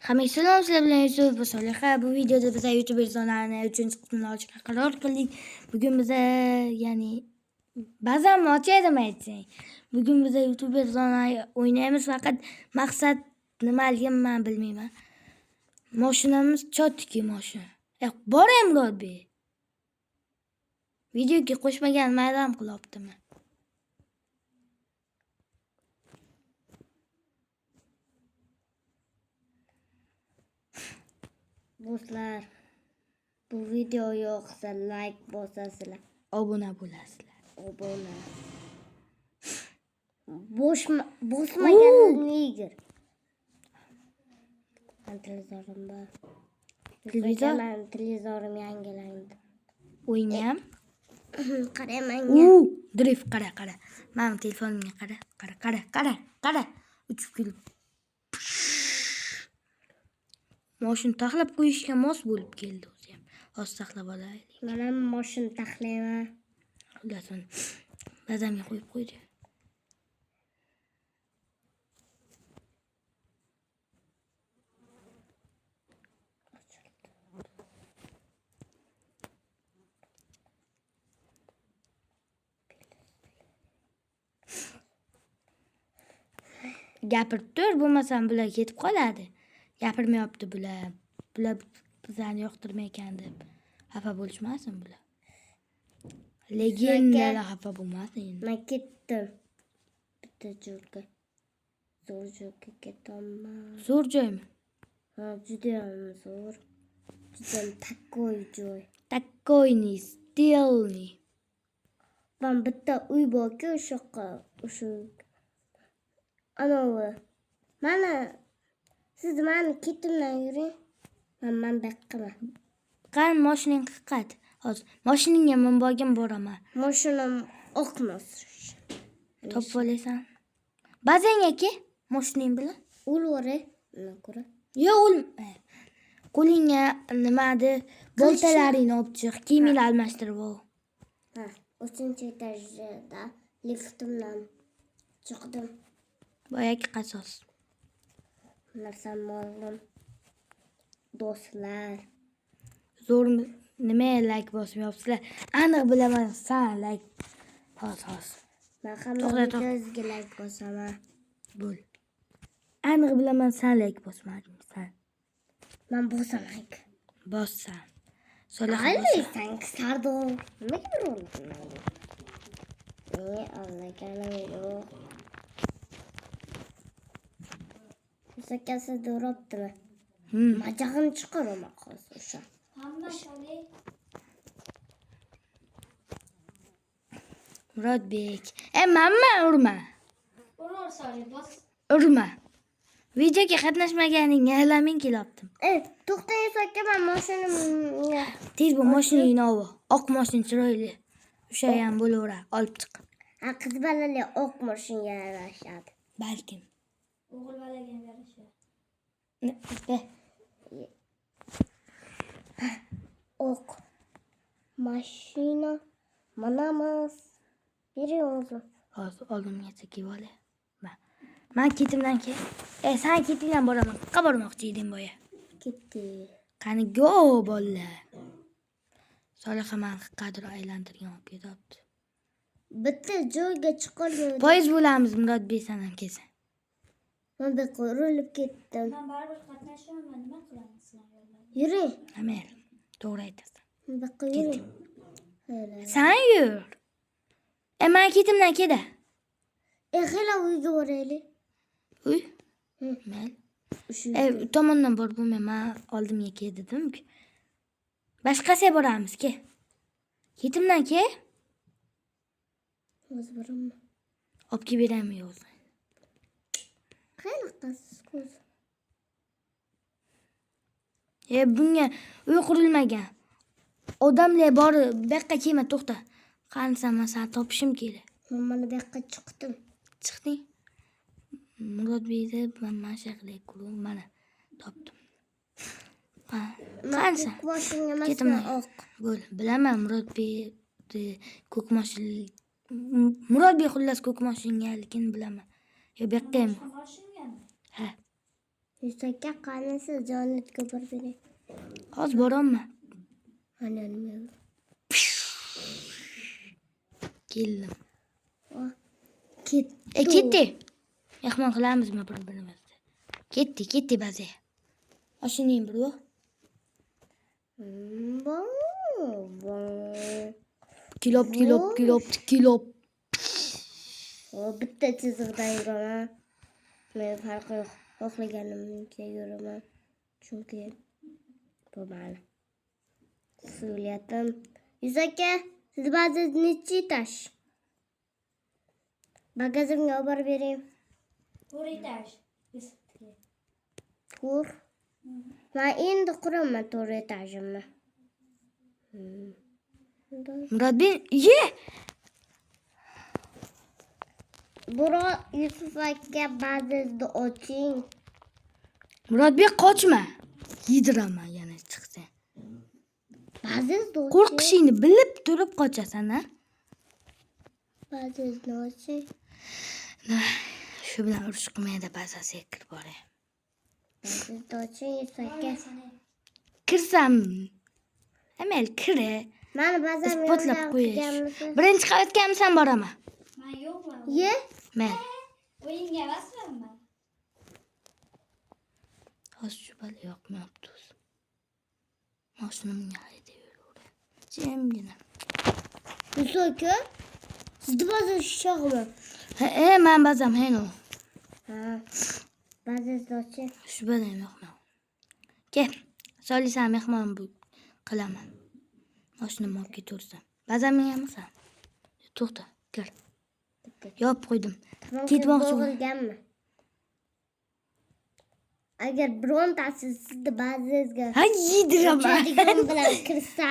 Hammaga salom, sizlar bilan Yusuf va Soliha. Bu videoda biz YouTube a'zolarini 3-qismini ochishga qaror qildik. Bugun biz ya'ni ba'zan ochaydim aytsang. Bugun biz YouTube a'zolarini o'ynaymiz, faqat maqsad nimaligini men bilmayman. Mashinamiz chotki mashina. Bor Murodbek. Videoga qo'shmagan mayram qilibdimi? Do'stlar, bu video yoqsa like bosasizlar, obuna bo'lasizlar. Obuna. Bosmaganlarni yigir. Televizorim bor. Televizorim yangilandi. O'ynayam? Qarayman. Drift qara. Men telefonimga qara. Uchib kelib. Mashina taxlab qo'yishga mos bo'lib keldi o'zi ham. Hozir taxlab olaylik. Men ham mashina taxlayman. Xudosan. Bazamga qo'yib qo'ydi. Gapirib tur, bo'lmasam bular ketib qoladi. Gapirmayapti bular. Bular bizlarni yoqtirmaykan deb xafa bo'lishmasin bular. Legendalar xafa bo'lmasin. Men ketdim. Bitta joyga. Zo'r joyga ketaman. Zo'r joymi? Ha, juda ham zo'r. Juda takoy joy. Takoyni, stilni. Men bitta uy bor-ku, o'sha anavi. Siz meni ketimdan yuring. Men beqqaman. Qani mashinang qiqqat. Hozir mashinangga men borgan boraman. Mashinam oqmas. Topib olasan. Bazang aka, mashinang bilan o'lvore. Nima ko'ra? Yo'q, o'lma. Qo'lingga nimadi? Boltalaringni olib chiq, kiyimingni almashtirib ol. Ha, 3-etajda liftimdan chiqdim. Boyagi qasos. Narsam oldim. Do'stlar, zo'rmi? Nima like bosmayapsizlar? Aniq bilaman, sen like bos. Men hamma videoga like bosaman. Bo'l. Aniq bilaman, sen like bosmading. Sen. Men bosaman. Bossan. Soliha bosasan. Sardo. Nimaga urildim? Allakanim yo'q. Sakasi durabdimi? Majag'im chiqaraman hozir o'sha. Hamma sholi. Murodbek. Mamma urma. Urur Solih, bos. Urma. Videoga qatnashmaganingga alamin kelyaptim. To'xtang aka, men mashinamga. Tez bu mashinangni ol. Oq mashina chiroyli. O'sha ham bo'laveradi, olib chiq. Qiz balalar oq mashinaga yarashadi. Balkim. O'g'il balaga yarashadi. Oq mashina manamiz. Bering o'zi. Hozir oldimga kelib olay. Men ketimdan kel. Sen ketingdan boraman. Qayerga bormoqchi eding boya? Ketdi. Qani go bolalar. Soliha men qadr aylantirgan olib ketyapti. Bitta joyga chiqolmadim. Poyez bo'lamiz Murodbek san ham kelsa. Men beqo'rilib ketdim. Men baribir qatnashaman, nima qilamiz sizlar? Yuring. Amal, to'g'ri aytasan. Beqqa yuring. Sen yur. Men ketimdan keldi. Xela uyga boraylik. Uy? Mayli. Tomondan bor bo'lmayman, oldimga kel dedim-ku. Boshqasiga boramiz, ke. Ketimdan ke. Hozir boraman. Olib kelib beraymi o'zi? Qanaqasiz ko'z? Bunga uy qurilmagan. Odamlar bor, bu yoqqa kelma, to'xta. Qansan men seni topishim kerak. Men mana bu yoqqa chiqdim. Chiqding? Murodbekni men shaqilay qilib mana topdim. Qansan? Ketimdan oq. Bo'l, bilaman Murodbekni ko'k mashina. Murodbek xullas ko'k mashinaligini bilaman. Bu yoqqa ham. Ha. Yusakka qanisi jonitga bir bering. Hozir boraman. Ana nima? Keldim. Ketdi. Ketdi. Mehmon qilamizmi bir-birimizni? Ketdi bazi. Oshining bro. Kilop. O bitta chiziqdan yuraman. Men farqi yo'q. Xohlaganimga yuraman. Chunki bu mani mas'uliyatim. Yusakka, siz bazingiz nechi etash? Bagajimga olib borib bering. 4 etaj. To'rt. Men endi quraman 4 etajimni. Murodbek, ye. Buro Yusuf aka bazingizni oching. Murodbek qochma. Yediraman yana chiqsa. Bazingizni oching. Qo'rqishingni bilib turib qochasan, ha? Bazingizni oching. Shu bilan urush qilmaydi, bazasiga kirib boray. Bazingizni oching Yusuf aka. Kirsam. Amal kire. Mani bazam Isbotlab yondan qo'yish. qilganmisiz? Birinchi qavatganmisan boraman. Men yo'qman. Ye. Men. O'yinga emasman. Hozir shu bala yoqmayapti. Mashinamga haydayveraver. Jimgina. Yusuf aka, sizni bazingiz sho'g'mi? Men bazam heno. Ha. Bazingizni oching. Shu bala yoqmayapti. Kel. Solisan mehmon bu qilaman. Mashinamni olib ketaversan. Bazamingamisan? To'xta, kir. Yopib qo'ydim. Ketmoqchiman. Bo'g'ilganmi? Agar birontasi sizni bazingizga Ha, yediraman. uchadigan bilan kirsa,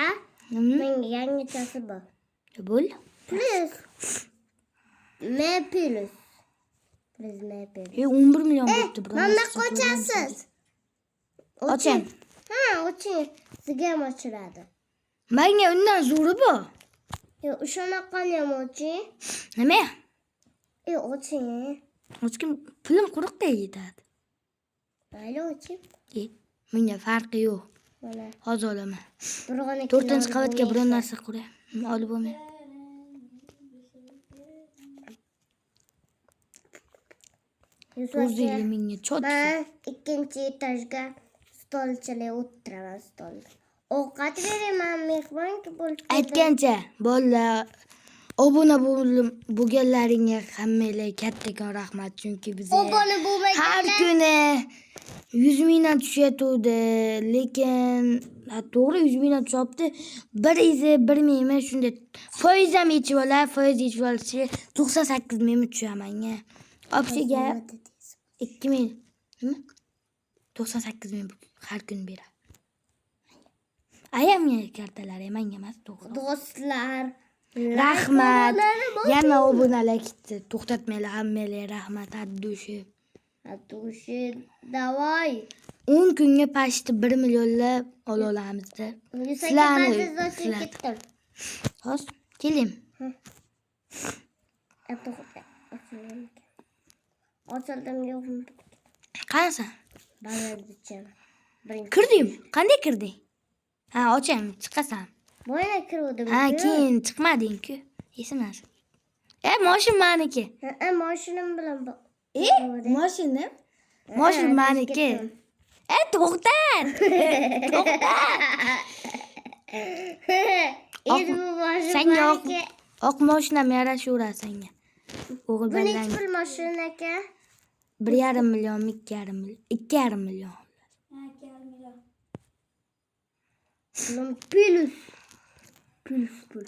Nima? menga yangichasi bor. Bo'l. Plus. Me plus. Plus me plus. 11 million bo'pti. Mana qochasiz. Oching. Ha, oching. Sizga ham ochiladi. Menga undan zo'ri bor. Yo, o'shanaqani ham oching. Nima? Oching. Ochkim pulim quruqda yetadi. Mayli oching. Menga farqi yo'q. Mana. Hozir olaman. Biroqni 4-qavatga biror narsa quray. Olib bo'lmay. Yusuf 450 mingga chot. Ben ikkinchi etajga stolchaga o'tiraman stolga. Ovqat beraman mehmonga bo'lib. Aytgancha, bolalar obuna bo'lganlaringga hammalarga kattakon rahmat, chunki biz Obuna bo'lmaganlar. har kuni 100 mingdan tushyapti, lekin to'g'ri 100 mingdan tushyapti. Bir izi 1 ming emas, shunday foiz ham yechib olar, foiz yechib olsa 98 mingmi tushaman-ga. Obshiga 2 ming. Nima? 98 ming har kun beradi. Ayamga kartalari menga emas, to'g'ri. Do'stlar, Rahmat. Yana obunalar ketdi. To'xtatmanglar hammalarga rahmat, addushi. Atushi, davay. 10 kunga pashti 1 millionlab ola olamizda. Sizlarni ketdim. hozir keling. Ochildim yo'qmi? Qanasan? Balandichan. Kirdim. Qanday kirding? Ha, ocham, chiqasan. Boyna kirdim. Ha, keyin chiqmading-ku. Esimdan. Mashin meniki. Mashinam bilan Mashina? Mashin meniki. To'xtat. Endi bu mashin Senga meniki. oq mashinam yarashaveradi senga. O'g'il Bu nechi bilan pul mashina aka? 1,5 million, 2,5 million, 2,5 million. Ha, 2,5 million. Plus. Pul.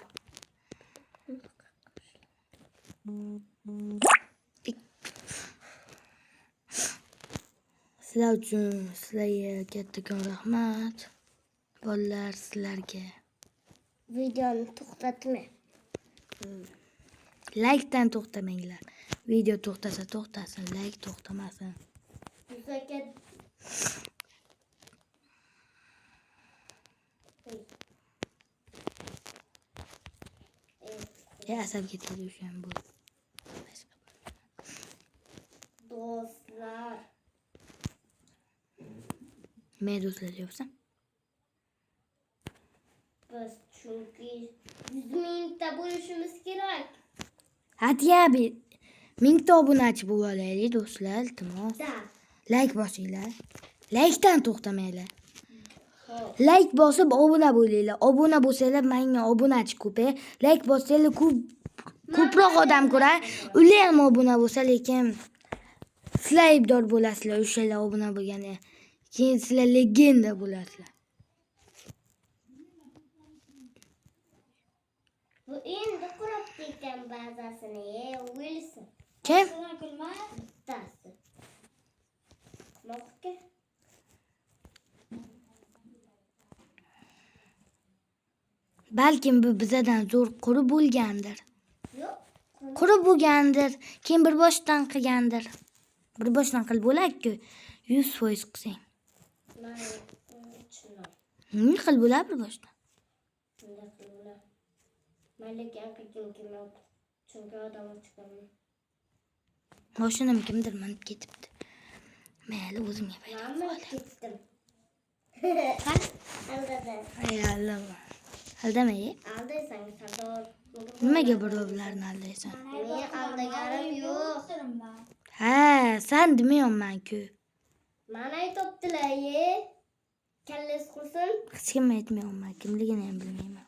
Sizlar uchun sizlarga kattakon rahmat. Bolalar sizlarga. Videoni to'xtatma. Like'dan to'xtamanglar. Video to'xtasa to'xtasin, like to'xtamasin. Asab ketadi o'shan bu. Do'stlar. Men do'stlar deyapsan. Biz chunki 100 mingta bo'lishimiz kerak. Hatiya bir 1000 ta obunachi bo'lib olaylik do'stlar, iltimos. Da. Like bosinglar. Like'dan to'xtamanglar. Xo'p. Like bosib obuna bo'linglar. Obuna bo'lsanglar menga obunachi ko'pay. Like bossanglar ko'proq odam ko'rar. Ular ham obuna bo'lsa, lekin sizlar aybdor bo'lasizlar o'shalar obuna bo'lganda. Keyin sizlar legenda bo'lasizlar. Bu endi qurib ketgan bazasini, Wilson. Kim? Sana kulma. Bittasi. Moqqa. Balkim bu bizdan zo'r qurib bo'lgandir. Yo'q. Qurib bo'lgandir. Keyin bir boshdan qilgandir. Bir boshdan qilib bo'ladi-ku. 100% qilsang. Men tushundim. Qilib bo'ladi bir boshdan. Shunday qilib. Lekin qilgim kelmayapti. Chunki odam chiqaman. Mashinam kimdir minib ketibdi. Mayli o'zimga bayram. Men ketdim. Aldadim. Ay Alloh. Aldamay. Aldaysan, sardor. Nimaga birovlarni aldaysan? Men aldaganim yo'q. Ben. Ha, sen demayapman-ku. Mana aytibdilar, kallas qursin. Hech kim aytmayapman, kimligini ham bilmayman.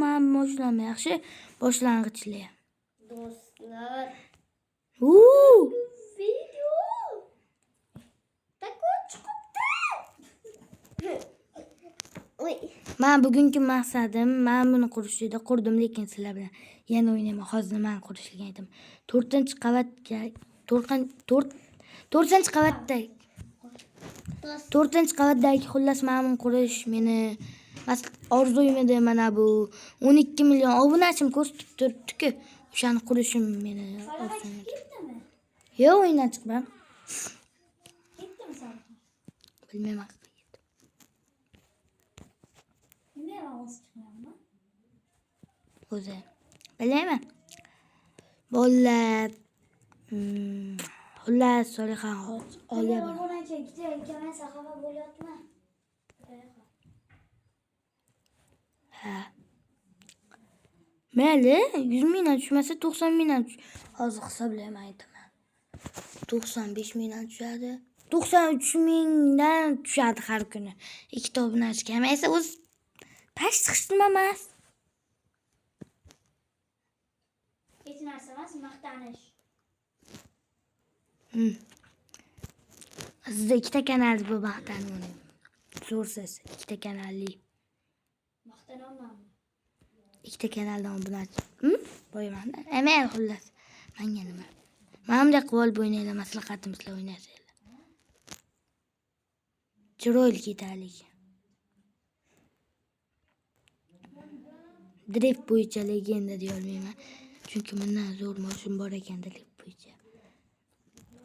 Men mashinam yaxshi boshlang'ichlar. Do'stlar, Video. takoq chiqibdi. Oy, Men bugungi maqsadim, men buni qurishda qurdim, lekin sizlar bilan yana o'ynayman. Hozir men qurishligini aytaman. 4-qavatga 4-qavatda 4-qavatdagi xullas men qurish meni orzuyim edi. Mana bu 12 million obunachim ko'rsatib turibdi-ku. O'shani qurishim meni orzuyim edi. Gitti mi? Yo'q, o'yindan chiqmam. Gitti mi sen? Bilmayman. Ne havası çıkmıyor mu? O'zi. Bilmayman. Bolalar. Xullas, Solixa olga Ben buna çekti. Kemal sakava bolyaptı. Ha. Mayli, 100 mingdan tushmasa 90 mingdan hozir hisoblayman aytaman. 95 mingdan tushadi. 93 mingdan tushadi har kuni. Ikkita obunachi kelmasa o'zi past chiqishim emas. Hiç narsa emas, maqtanish. Sizda ikkita kanal bu maqtanib o'ynayman. Zo'rsiz, ikkita kanalli. Maqtanolmayman. Ikkita kanaldan obunachi. Qo'yaman. Emas xullas. Menga nima? Mana bunday qilib olib o'ynaylar, maslahatim sizlar o'ynasanglar. Chiroyli ketalik. Drift bo'yicha legenda deya olmayman. Chunki mendan zo'r mashin bor ekan drift bo'yicha.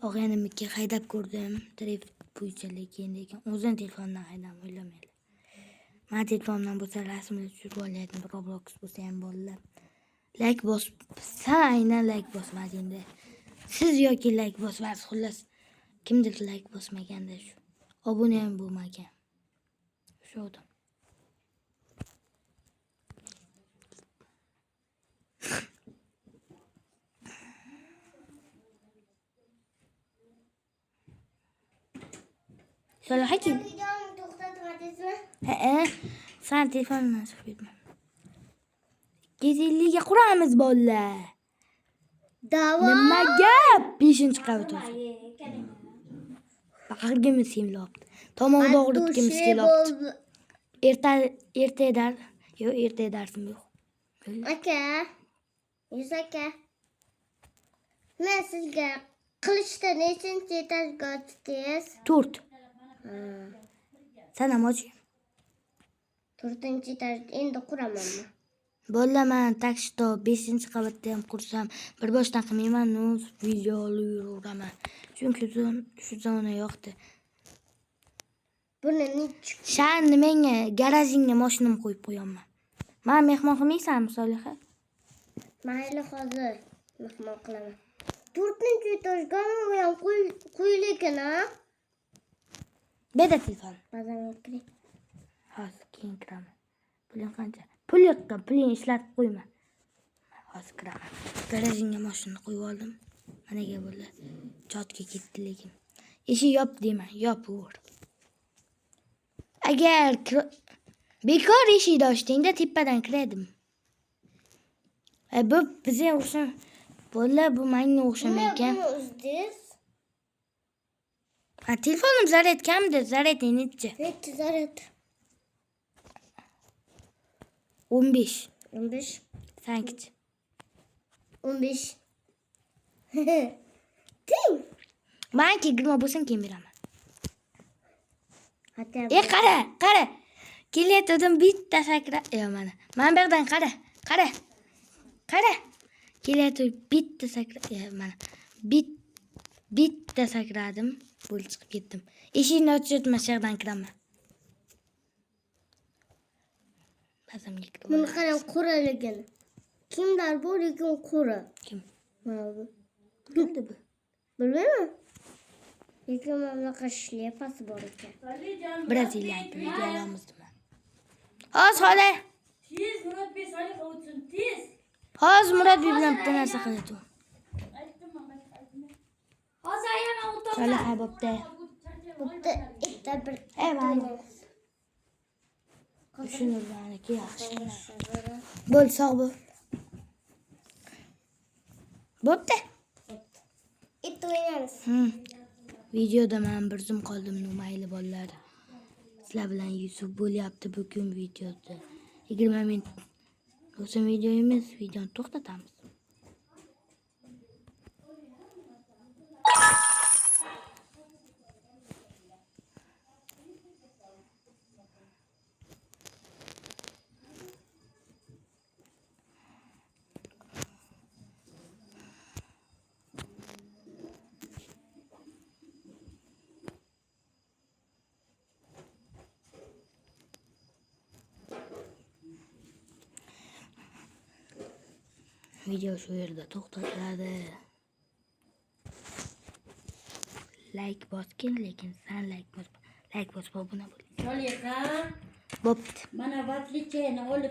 Og'aynimga haydab ko'rdim. Drift bo'yicha legenda ekan. O'zim telefondan haydam o'ylamaylar. Men telefondan bo'lsa rasmni tushirib olaydim. Roblox bo'lsa ham bolalar. Like bos. Sen aynan like bosmadingda. Siz yoki like bosmasiz, xullas kimdir like bosmaganda shu. Obuna ham bo'lmagan. Shu odam. Solixa kim? videoni to'xtatmadingizmi? Sen telefondan chiqib ketma. 250 ga quramiz bolalar. Davo. Nima gap? 5-qavat o'zi. Ay, kelin. Bag'rigimiz simlabdi. Tomog'i og'ritgimiz kelibdi. Erta dar. Yo'q, erta darsim yo'q. Aka. Yuz aka. Men sizga qilishda nechinchi etajga o'tdingiz? 4. Sen ham och. 4-chi etajda endi quramanmi? Bolalar, men takshito 5-qavatda ham qursam, bir boshdan qilmayman, video olib yuraveraman. Chunki shu zona yo'qdi. Buni nech? Shan menga garajingga mashinamni qo'yib qo'yaman. Men mehmon qilmaysanmi, Solixa? Mayli, hozir mehmon qilaman. 4-chi etajga ham qo'yil ekan, ha? Beda telefon. Bazamga kiring. Hozir keyin kiraman. Puling qancha? Pul yo'qqa, pulingni ishlatib qo'yma. Hozir kiraman. Garajingga mashinani qo'yib oldim. Managa bo'ldi. Jotga ketdi lekin. Eshik yop deyman, yopaver. Agar bekor eshikni ochdingda tepadan kiradim. Bu bizga o'xsham. Bola bu menga o'xshamaykan. Buni uzdingiz? Ha, telefonim zaryad kamda, zaryad necha? Necha zaryad? 15. 15. Sankichi. 15. Ting. Menki 20 bo'lsin keyin beraman. Hatta Qara. Kelayotgandim bitta sakra. Mana. Men bu yerdan qara. Kelayotib bitta sakra. Mana. Bitta sakradim, bo'lib chiqib ketdim. Eshikni ochib yerdan kiraman. Bazamga kirib. buni qarang quraligin. Kimlar bu lekin qura. Kim? Mana bu. Kimdi bu? Bilmayman. Lekin mana bunaqa shlyapasi bor ekan. Braziliyalik video olamizmi? Hozir xola. Tez Murodbek Solih o'tsin, tez. Hozir Murodbek bilan bitta narsa qilyapti. Hozir yana o'tirib. Solih bo'pti. Bitta ikkita bir. Mana. Shuni bilaniki yaxshi. Bo'l, sog' bo'l. Bo'pti. It o'ynaymiz. Videoda men bir zum qoldim, mayli bolalar. Sizlar bilan Yusuf bo'lyapti bugun videoda. 20 minut bo'lsin video emas, videoni to'xtatamiz. Video shu yerda to'xtatiladi. Like bosgin, lekin sen like bosma, obuna bo'ling. Solih, Bo'pti. mana vatlicheni olib